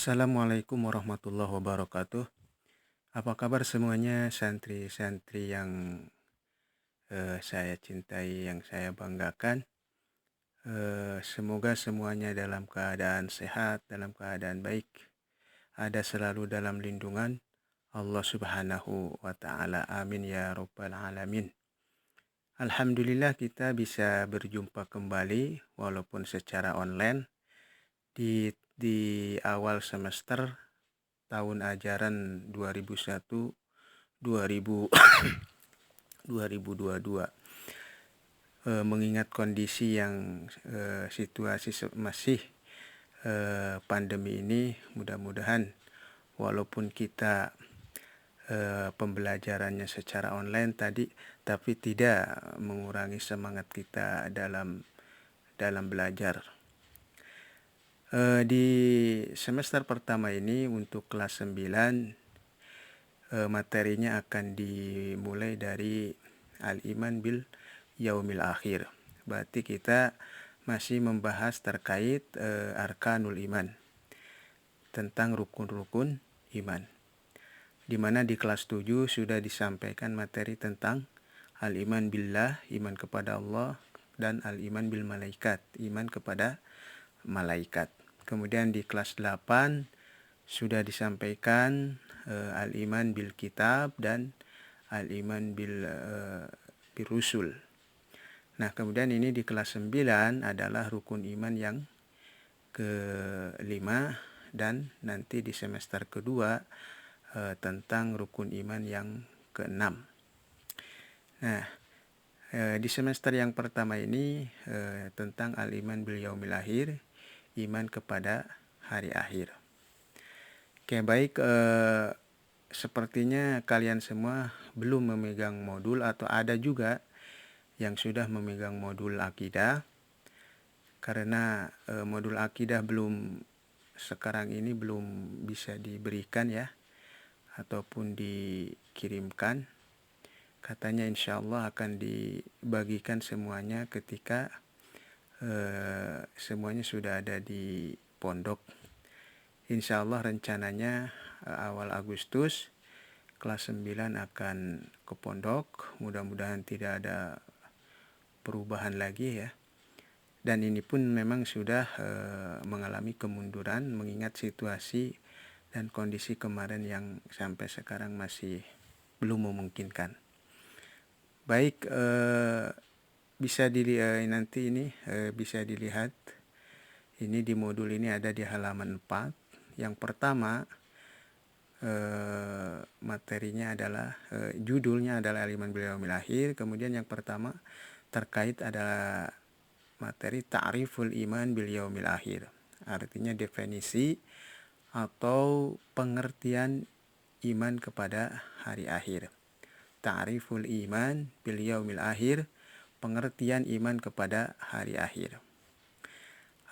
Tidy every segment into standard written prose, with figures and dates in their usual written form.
Assalamualaikum warahmatullahi wabarakatuh. Apa kabar semuanya santri-santri yang saya cintai, yang saya banggakan. Semoga semuanya dalam keadaan sehat, dalam keadaan baik, ada selalu dalam lindungan Allah Subhanahu wa Ta'ala. Amin ya Rabbal Alamin. Alhamdulillah kita bisa berjumpa kembali walaupun secara online di awal semester tahun ajaran 2001 2022, mengingat kondisi yang situasi masih pandemi ini. Mudah-mudahan walaupun kita pembelajarannya secara online tadi, tapi tidak mengurangi semangat kita dalam belajar. Di semester pertama ini untuk kelas 9, materinya akan dimulai dari Al-Iman bil Yaumil Akhir. Berarti kita masih membahas terkait Arkanul Iman, tentang rukun-rukun iman. Di mana di kelas 7 sudah disampaikan materi tentang Al-Iman billah, iman kepada Allah, dan Al-Iman bil malaikat, iman kepada malaikat. Kemudian di kelas 8 sudah disampaikan Al-Iman bil kitab dan Al-Iman bil rusul. Nah, kemudian ini di kelas 9 adalah rukun iman yang kelima, dan nanti di semester kedua tentang rukun iman yang keenam. Nah, di semester yang pertama ini tentang Al-Iman bil Yaumil Akhir, iman kepada hari akhir. Oke, baik, sepertinya kalian semua belum memegang modul, atau ada juga yang sudah memegang modul akidah, karena modul akidah sekarang ini belum bisa diberikan ya, ataupun dikirimkan. Katanya insya Allah akan dibagikan semuanya ketika semuanya sudah ada di pondok. Insya Allah rencananya awal Agustus kelas 9 akan ke pondok. Mudah-mudahan tidak ada perubahan lagi ya. Dan ini pun memang sudah mengalami kemunduran mengingat situasi dan kondisi kemarin yang sampai sekarang masih belum memungkinkan. Baik, bisa nanti ini bisa dilihat. Ini di modul ini ada di halaman 4. Yang pertama, materinya adalah judulnya adalah Al-Iman bil Yaumil Akhir. Kemudian yang pertama terkait adalah materi Ta'riful Iman bil Yaumil Akhir. Artinya definisi atau pengertian iman kepada hari akhir. Ta'riful Iman bil Yaumil Akhir, pengertian iman kepada hari akhir.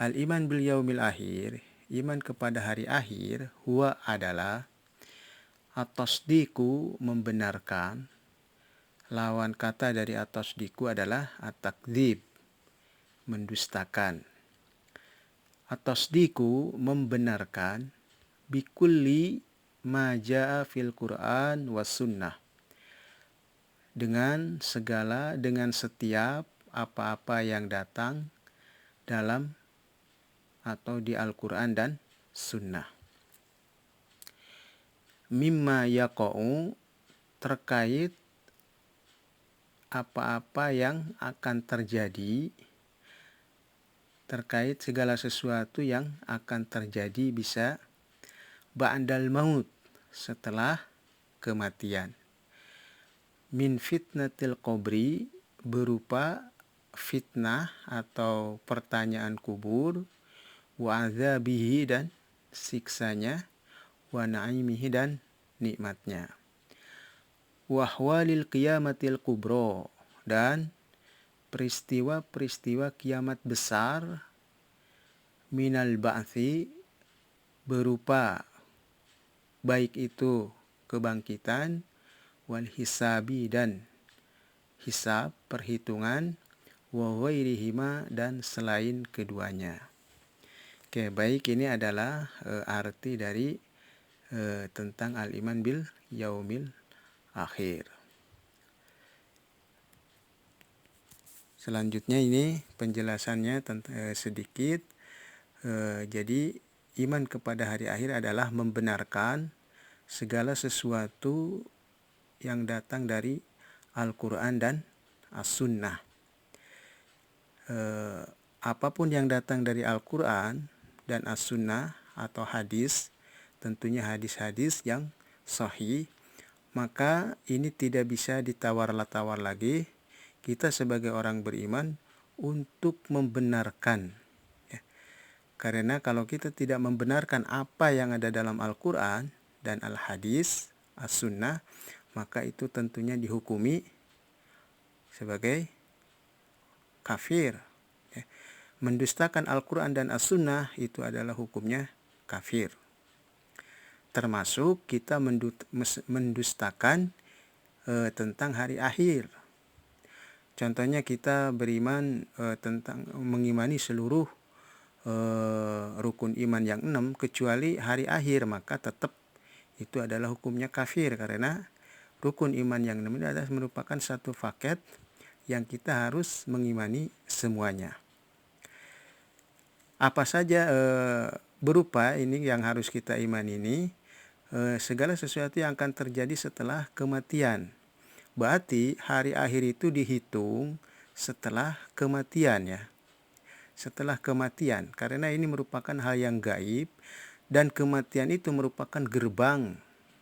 Al-Iman bil Yaumil Akhir, iman kepada hari akhir, huwa adalah at-tasdiqu, membenarkan. Lawan kata dari at-tasdiqu adalah at-takdzib, mendustakan. At-tasdiqu, membenarkan, bikulli ma jaa fil Qur'an was sunnah, dengan setiap apa-apa yang datang dalam atau di Al-Quran dan Sunnah. Mimma yaqa'u, terkait apa-apa yang akan terjadi, terkait segala sesuatu yang akan terjadi bisa ba'dal maut, setelah kematian. Min fitnatil qabri, berupa fitnah atau pertanyaan kubur, wa azabihi, dan siksanya, wa na'imihi, dan nikmatnya, wa ahwalil qiyamatil kubro, dan peristiwa-peristiwa kiamat besar, minal ba'thi, berupa baik itu kebangkitan, wal hisabi, dan hisab, perhitungan, wa ghairihima, dan selain keduanya. Oke, baik, ini adalah arti dari tentang al-iman bil yaumil akhir. Selanjutnya ini penjelasannya sedikit. Jadi iman kepada hari akhir adalah membenarkan segala sesuatu yang datang dari Al-Quran dan As-Sunnah. Apapun yang datang dari Al-Quran dan As-Sunnah atau hadis, tentunya hadis-hadis yang sahih, maka ini tidak bisa ditawar-tawar lagi kita sebagai orang beriman untuk membenarkan. Karena kalau kita tidak membenarkan apa yang ada dalam Al-Quran dan Al-Hadis, As-Sunnah, maka itu tentunya dihukumi sebagai kafir. Mendustakan Al-Quran dan As-Sunnah itu adalah hukumnya kafir. Termasuk kita mendustakan tentang hari akhir. Contohnya kita beriman tentang mengimani seluruh rukun iman yang 6 kecuali hari akhir, maka tetap itu adalah hukumnya kafir, karena rukun iman yang 6 ini adalah merupakan satu paket yang kita harus mengimani semuanya. Apa saja berupa ini yang harus kita imani ini, segala sesuatu yang akan terjadi setelah kematian. Berarti hari akhir itu dihitung setelah kematian, ya. Setelah kematian, karena ini merupakan hal yang gaib dan kematian itu merupakan gerbang,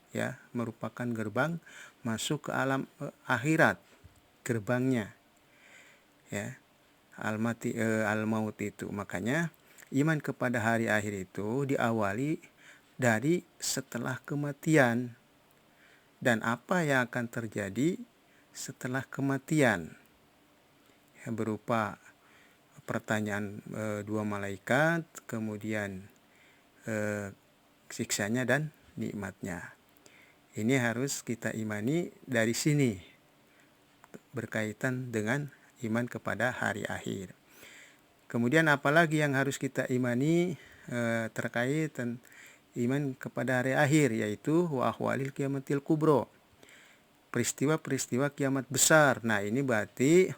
ya, merupakan gerbang masuk ke alam akhirat, gerbangnya, ya, al-maut itu. Makanya iman kepada hari akhir itu diawali dari setelah kematian dan apa yang akan terjadi setelah kematian, ya, berupa pertanyaan dua malaikat, kemudian siksanya dan nikmatnya. Ini harus kita imani dari sini, berkaitan dengan iman kepada hari akhir. Kemudian apalagi yang harus kita imani terkait iman kepada hari akhir, yaitu wa ahwalil qiyamatil kubro, peristiwa-peristiwa kiamat besar. Nah, ini berarti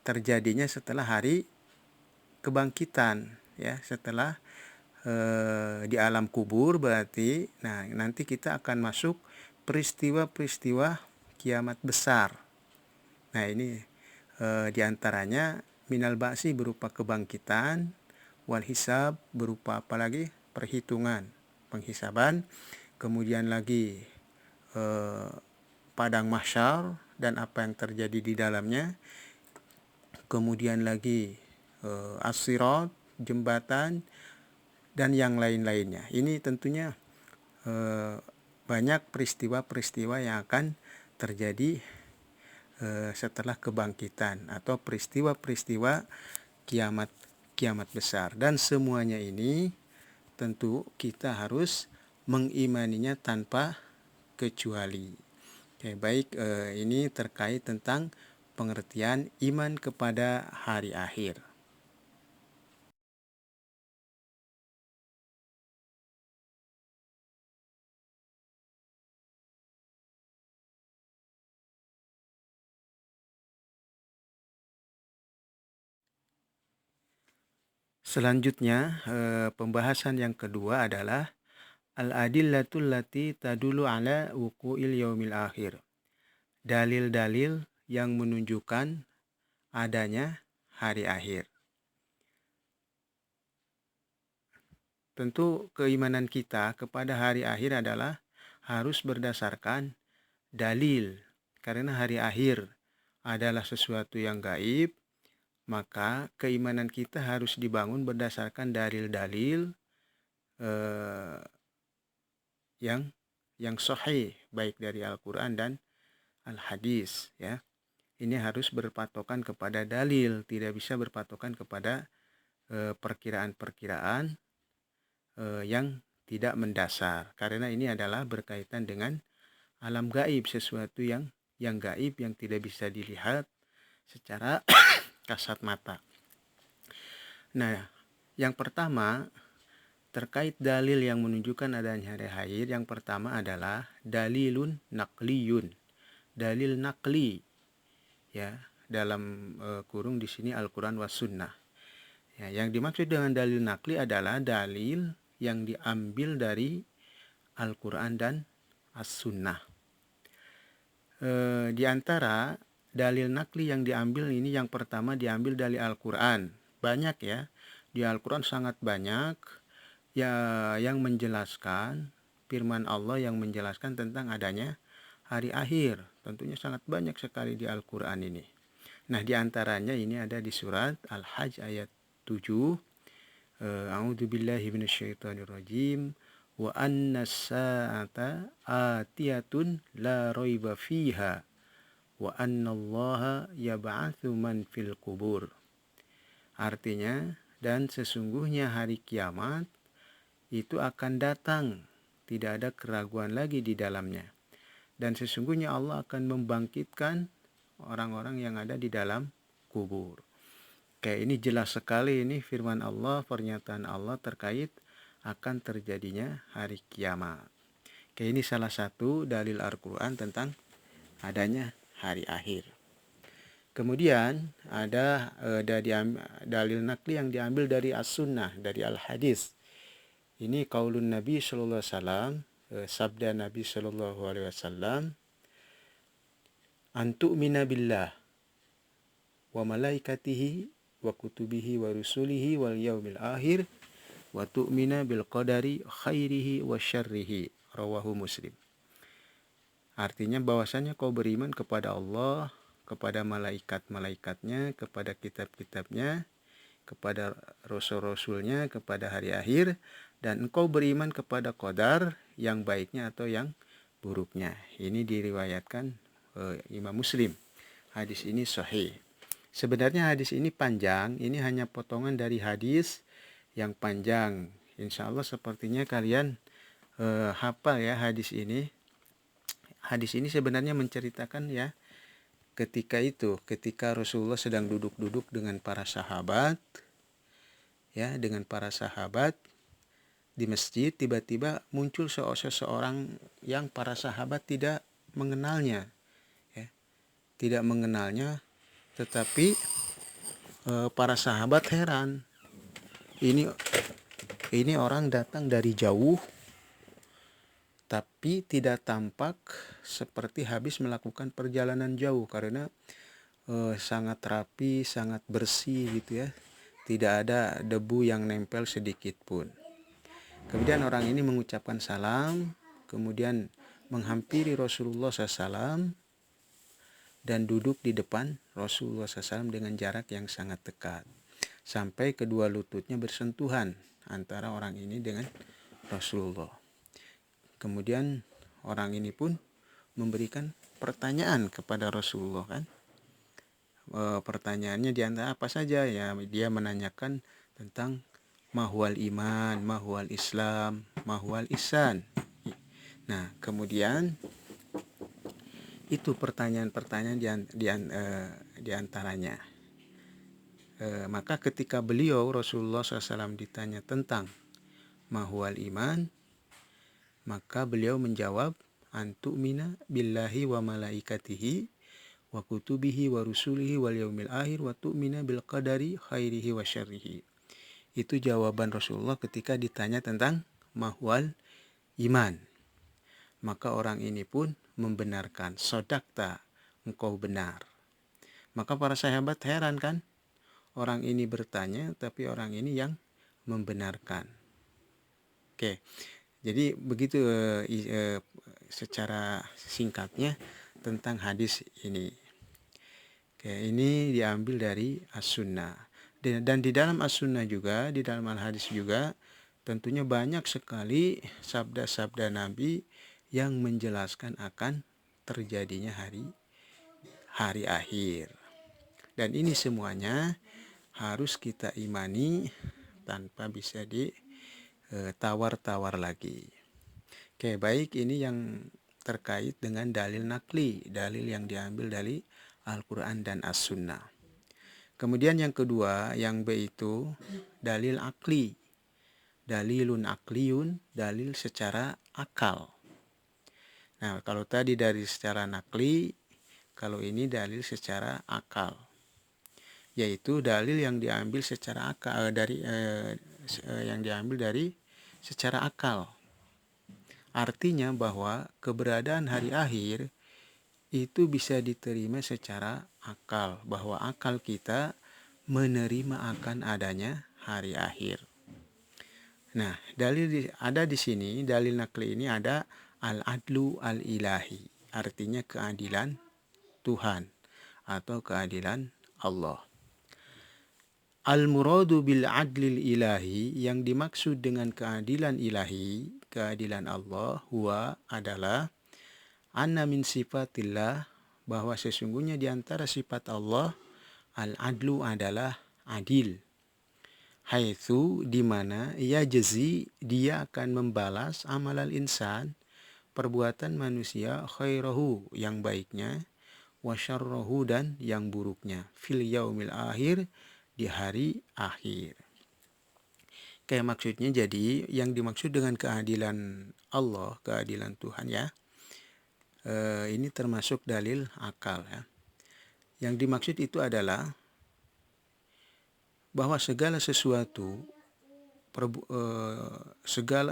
terjadinya setelah hari kebangkitan, ya, setelah di alam kubur. Berarti nanti kita akan masuk peristiwa-peristiwa kiamat besar. Nah, ini diantaranya minal ba'si berupa kebangkitan, wal hisab berupa apalagi perhitungan, penghisaban, kemudian lagi padang mahsyar dan apa yang terjadi di dalamnya, kemudian lagi as-sirat, jembatan, dan yang lain-lainnya. Ini tentunya banyak peristiwa-peristiwa yang akan terjadi setelah kebangkitan atau peristiwa-peristiwa kiamat besar, dan semuanya ini tentu kita harus mengimaninya tanpa kecuali. Oke, baik, ini terkait tentang pengertian iman kepada hari akhir. Selanjutnya, pembahasan yang kedua adalah al-adillatul lati tadulu ala wuqu'il yaumil akhir. Dalil-dalil yang menunjukkan adanya hari akhir. Tentu keimanan kita kepada hari akhir adalah harus berdasarkan dalil. Karena hari akhir adalah sesuatu yang gaib, maka keimanan kita harus dibangun berdasarkan dalil-dalil yang sahih, baik dari Al-Quran dan Al-Hadis, ya. Ini harus berpatokan kepada dalil, tidak bisa berpatokan kepada perkiraan-perkiraan yang tidak mendasar, karena ini adalah berkaitan dengan alam gaib, sesuatu yang gaib, yang tidak bisa dilihat secara kasat mata. Nah, Yang pertama, terkait dalil yang menunjukkan adanya hari akhir, yang pertama adalah dalilun naqliyun. Dalil naqli, ya, dalam kurung di sini Al-Qur'an was sunnah. Ya, yang dimaksud dengan dalil naqli adalah dalil yang diambil dari Al-Qur'an dan As-Sunnah. Di antara dalil naqli yang diambil ini, yang pertama diambil dari Al-Qur'an. Banyak ya, di Al-Qur'an sangat banyak ya yang menjelaskan firman Allah yang menjelaskan tentang adanya hari akhir. Tentunya sangat banyak sekali di Al-Qur'an ini. Nah, di antaranya ini ada di surat Al-Hajj ayat 7. A'udzubillahi minasyaitonirrajim. Wa anna as-sa'ata atiyatun la raiba fiha wa anna allaha yab'atsu man fil qubur. Artinya, dan sesungguhnya hari kiamat itu akan datang, tidak ada keraguan lagi di dalamnya. Dan sesungguhnya Allah akan membangkitkan orang-orang yang ada di dalam kubur. Kayak ini jelas sekali, ini firman Allah, pernyataan Allah terkait akan terjadinya hari kiamat. Kayak ini salah satu dalil Al-Quran tentang adanya hari akhir. Kemudian ada dalil naqli yang diambil dari As-Sunnah, dari Al-Hadis. Ini qaulun Nabi sallallahu alaihi wasallam, sabda Nabi sallallahu alaihi wasallam, antu'mina billah wa malaikatihi wa kutubihi wa rusulihi wal yaumil akhir wa tu'mina bil qadari khairihi wa syarrihi, rawahu Muslim. Artinya bahwasanya kau beriman kepada Allah, kepada malaikat-malaikatnya, kepada kitab-kitabnya, kepada rasul-rasulnya, kepada hari akhir, dan engkau beriman kepada qadar yang baiknya atau yang buruknya. Ini diriwayatkan Imam Muslim. Hadis ini sahih. Sebenarnya hadis ini panjang, ini hanya potongan dari hadis yang panjang. Insya Allah sepertinya kalian hafal ya hadis ini. Hadis ini sebenarnya menceritakan ya, ketika Rasulullah sedang duduk-duduk dengan para sahabat, ya, dengan para sahabat di masjid, tiba-tiba muncul seseorang yang para sahabat tidak mengenalnya, ya, tidak mengenalnya, tetapi para sahabat heran, ini orang datang dari jauh, tapi tidak tampak seperti habis melakukan perjalanan jauh, karena sangat rapi, sangat bersih gitu ya, tidak ada debu yang nempel sedikit pun. Kemudian orang ini mengucapkan salam, kemudian menghampiri Rasulullah SAW dan duduk di depan Rasulullah SAW dengan jarak yang sangat dekat, sampai kedua lututnya bersentuhan antara orang ini dengan Rasulullah. Kemudian orang ini pun memberikan pertanyaan kepada Rasulullah, kan? Pertanyaannya diantara apa saja ya, dia menanyakan tentang mahwal iman, mahwal Islam, mahwal ihsan. Nah, kemudian itu pertanyaan-pertanyaan di antaranya. Maka ketika beliau Rasulullah SAW ditanya tentang mahwal iman, maka beliau menjawab, antu'mina billahi wa malaikatihi wa kutubihi wa rusulihi wal yaumil akhir wa tu'mina bil qadari khairihi wa syarrihi. Itu jawaban Rasulullah ketika ditanya tentang mahwal iman. Maka orang ini pun membenarkan, sodakta, engkau benar. Maka para sahabat heran, kan? Orang ini bertanya, tapi orang ini yang membenarkan. Oke, jadi begitu secara singkatnya tentang hadis ini. Oke, ini diambil dari As-Sunnah. Dan di dalam As-Sunnah juga, di dalam Al-Hadis juga, tentunya banyak sekali sabda-sabda Nabi yang menjelaskan akan terjadinya hari akhir. Dan ini semuanya harus kita imani tanpa bisa ditawar-tawar lagi. Oke, baik, ini yang terkait dengan dalil naqli, dalil yang diambil dari Al-Quran dan As-Sunnah. Kemudian yang kedua, yang B itu dalil akli. Dalilun akliyun, dalil secara akal. Nah, kalau tadi dalil secara nakli, kalau ini dalil secara akal. Yaitu dalil yang diambil secara akal yang diambil dari secara akal. Artinya bahwa keberadaan hari akhir itu bisa diterima secara akal, bahwa akal kita menerima akan adanya hari akhir. Nah, dalil ada di sini, dalil nakli ini ada al-adlu al-ilahi, artinya keadilan Tuhan atau keadilan Allah. Al-muradu bil adlil ilahi, yang dimaksud dengan keadilan ilahi, keadilan Allah, huwa adalah anna min sifatillah, bahwa sesungguhnya di antara sifat Allah al-adlu adalah adil. Haitsu, di mana ia jezi, dia akan membalas amalal insan, perbuatan manusia, khairahu, yang baiknya, wa syarrahu, dan yang buruknya, fil yaumil akhir, di hari akhir. Kayak maksudnya, jadi yang dimaksud dengan keadilan Allah, keadilan Tuhan ya, ini termasuk dalil akal ya. Yang dimaksud itu adalah bahwa segala sesuatu,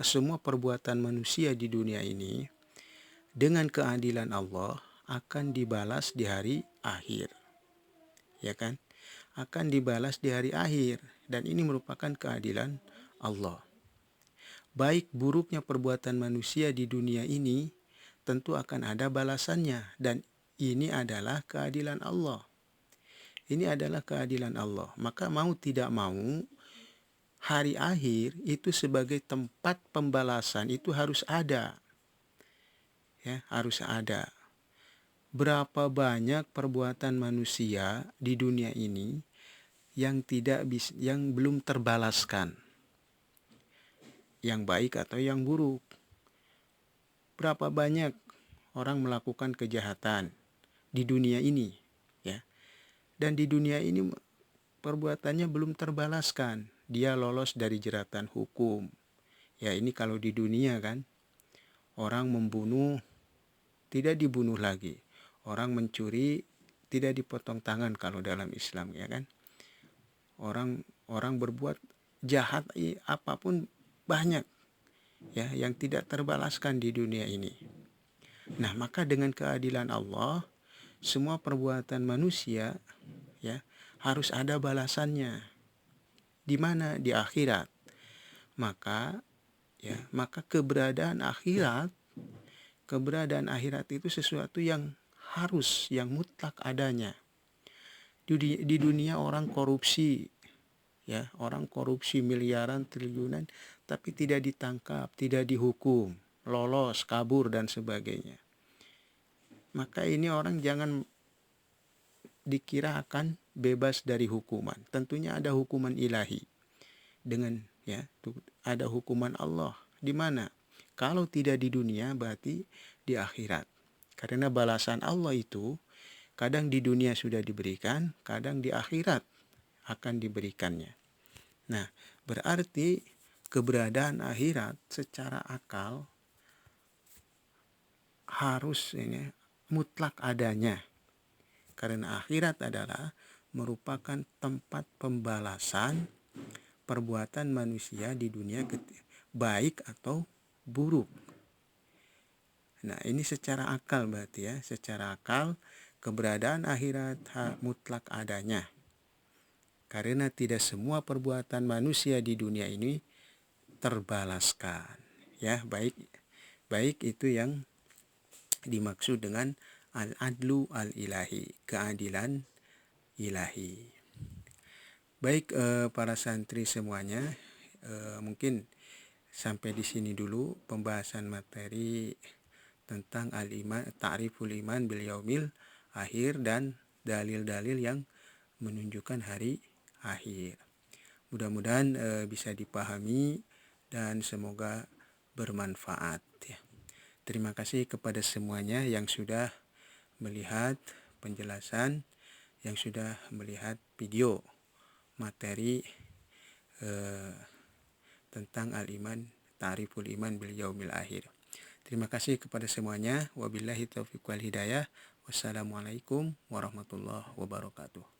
semua perbuatan manusia di dunia ini dengan keadilan Allah akan dibalas di hari akhir, ya kan? Akan dibalas di hari akhir, dan ini merupakan keadilan Allah. Baik buruknya perbuatan manusia di dunia ini tentu akan ada balasannya, dan ini adalah keadilan Allah. Ini adalah keadilan Allah. Maka mau tidak mau, hari akhir itu sebagai tempat pembalasan itu harus ada. Ya, harus ada. Berapa banyak perbuatan manusia di dunia ini yang belum terbalaskan, yang baik atau yang buruk. Berapa banyak orang melakukan kejahatan di dunia ini, ya. Dan di dunia ini perbuatannya belum terbalaskan, dia lolos dari jeratan hukum. Ya, ini kalau di dunia kan, orang membunuh tidak dibunuh lagi, orang mencuri tidak dipotong tangan kalau dalam Islam, ya kan. Orang berbuat jahat apapun banyak ya yang tidak terbalaskan di dunia ini. Nah, maka dengan keadilan Allah, semua perbuatan manusia ya harus ada balasannya. Di mana? Di akhirat. Maka keberadaan akhirat itu sesuatu yang harus, yang mutlak adanya. Di dunia orang korupsi, ya, orang korupsi miliaran, triliunan, tapi tidak ditangkap, tidak dihukum, lolos, kabur dan sebagainya. Maka ini orang jangan dikira akan bebas dari hukuman. Tentunya ada hukuman ilahi. Ada hukuman Allah. Di mana? Kalau tidak di dunia, berarti di akhirat. Karena balasan Allah itu kadang di dunia sudah diberikan, kadang di akhirat akan diberikannya. Nah, berarti keberadaan akhirat secara akal harus mutlak adanya. Karena akhirat adalah merupakan tempat pembalasan perbuatan manusia di dunia, baik atau buruk. Nah, ini secara akal berarti ya, secara akal keberadaan akhirat mutlak adanya. Karena tidak semua perbuatan manusia di dunia ini terbalaskan. Ya, baik itu yang dimaksud dengan al-adlu al-ilahi, keadilan ilahi. Baik para santri semuanya, mungkin sampai di sini dulu pembahasan materi tentang al-iman, ta'riful iman bil yaumil akhir dan dalil-dalil yang menunjukkan hari akhir. Mudah-mudahan bisa dipahami dan semoga bermanfaat ya. Terima kasih kepada semuanya yang sudah melihat penjelasan, yang sudah melihat video materi tentang al-iman, ta'riful iman bil yaumil akhir. Terima kasih kepada semuanya. Wabillahi taufiq wal hidayah. Wassalamualaikum warahmatullahi wabarakatuh.